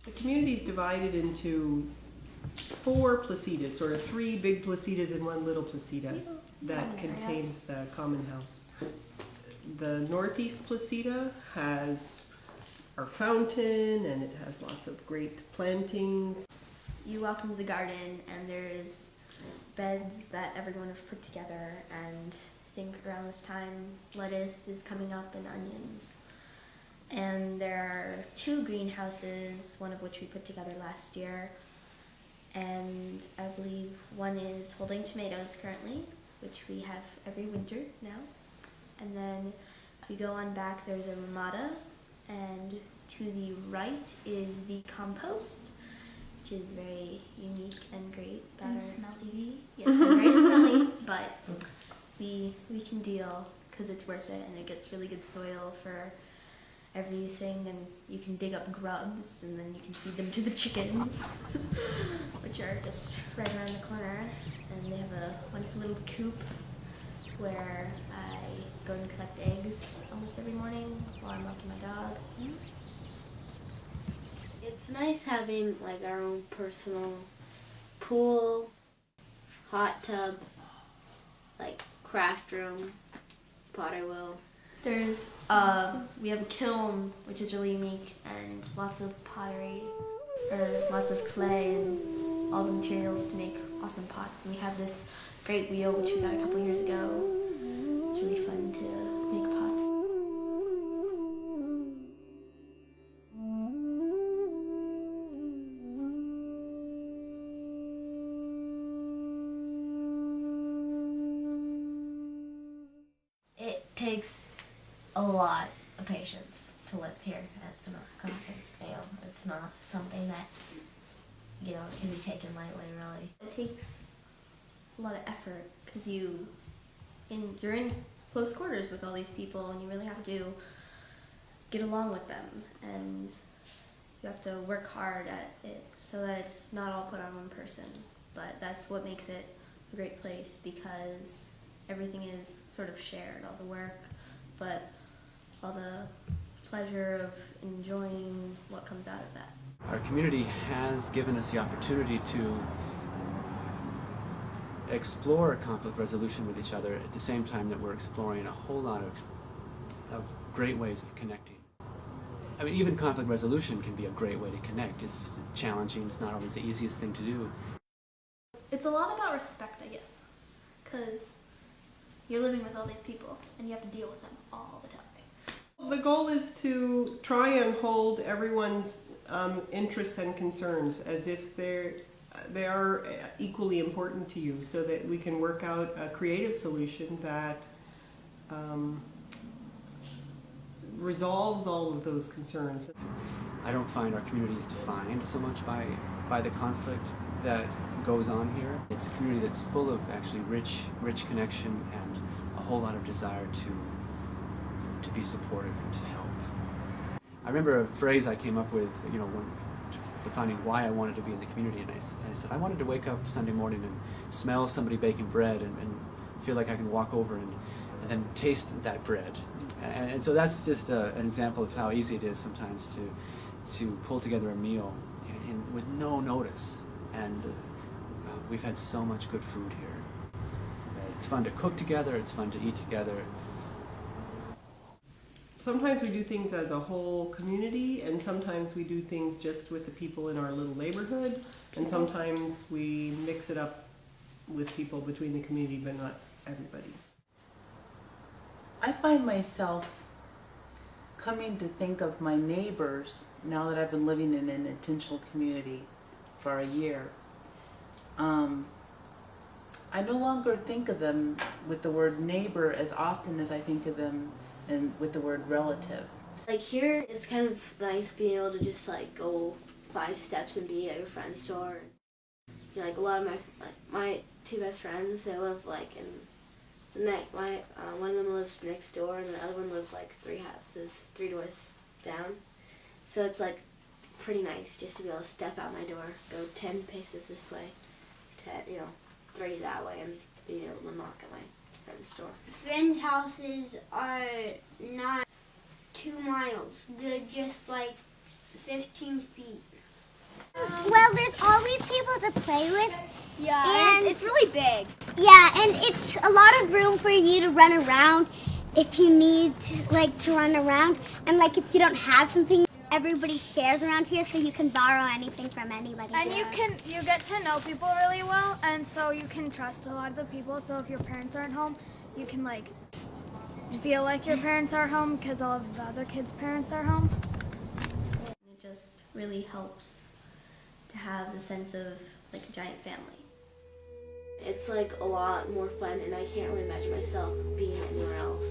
The community is divided into 4 placitas, sort of 3 big placitas and 1 little placita that contains the common house. The northeast placita has our fountain, and it has lots of great plantings. You walk into the garden and there's beds that everyone have put together, and I think around this time lettuce is coming up and onions. And there are 2 greenhouses, one of which we put together last year, and I believe one is holding tomatoes currently, which we have every winter now. And then if you go on back, there's a ramada, and to the right is the compost, which is very unique and great. And smelly. Yes, and very smelly, but we can deal because it's worth it, and it gets really good soil for everything, and you can dig up grubs and then you can feed them to the chickens, which are just right around the corner. And they have a wonderful little coop where I go and collect eggs almost every morning while I'm walking my dog. It's nice having like our own personal pool, hot tub, like craft room, potter wheel. There's we have a kiln, which is really unique, and lots of pottery, or lots of clay and all the materials to make awesome pots. And we have this great wheel, which we got a couple years ago. It's really fun to make pots. It takes a lot of patience to live here at Sonora Cohousing. It's not something that, can be taken lightly, really. It takes a lot of effort because you're in close quarters with all these people, and you really have to get along with them, and you have to work hard at it so that it's not all put on one person. But that's what makes it a great place, because everything is sort of shared, all the work, but all the pleasure of enjoying what comes out of that. Our community has given us the opportunity to explore conflict resolution with each other at the same time that we're exploring a whole lot of great ways of connecting. I mean, even conflict resolution can be a great way to connect. It's challenging, it's not always the easiest thing to do. It's a lot about respect, I guess, because you're living with all these people and you have to deal with them all the time. The goal is to try and hold everyone's interests and concerns as if they are equally important to you, so that we can work out a creative solution that resolves all of those concerns. I don't find our community is defined so much by the conflict that goes on here. It's a community that's full of actually rich connection and a whole lot of desire to be supportive and to help. I remember a phrase I came up with, when defining why I wanted to be in the community, and I said I wanted to wake up Sunday morning and smell somebody baking bread and feel like I can walk over and then taste that bread. And so that's just an example of how easy it is sometimes to pull together a meal with no notice. And we've had so much good food here. It's fun to cook together, it's fun to eat together. Sometimes we do things as a whole community, and sometimes we do things just with the people in our little neighborhood, and sometimes we mix it up with people between the community, but not everybody. I find myself coming to think of my neighbors now that I've been living in an intentional community for a year. I no longer think of them with the word neighbor as often as I think of them and with the word relative. Like here, it's kind of nice being able to just like go 5 steps and be at your friend's door. Like a lot of my 2 best friends, they live like in the next. One of them lives next door, and the other one lives like 3 doors down. So it's like pretty nice just to be able to step out my door, go 10 paces this way, 3 that way, and be able to knock at my friend's door. Friends' houses are not 2 miles. They're just like 15 feet. Well, there's always people to play with. Yeah, And it's really big. yeah, and it's a lot of room for you to run around if you need to run around. And like if you don't have something, everybody shares around here, so you can borrow anything from anybody. And you get to know people really well, and so you can trust a lot of the people. So if your parents aren't home, you can like feel like your parents are home because all of the other kids' parents are home. It just really helps to have the sense of like a giant family. It's like a lot more fun, and I can't really imagine myself being anywhere else.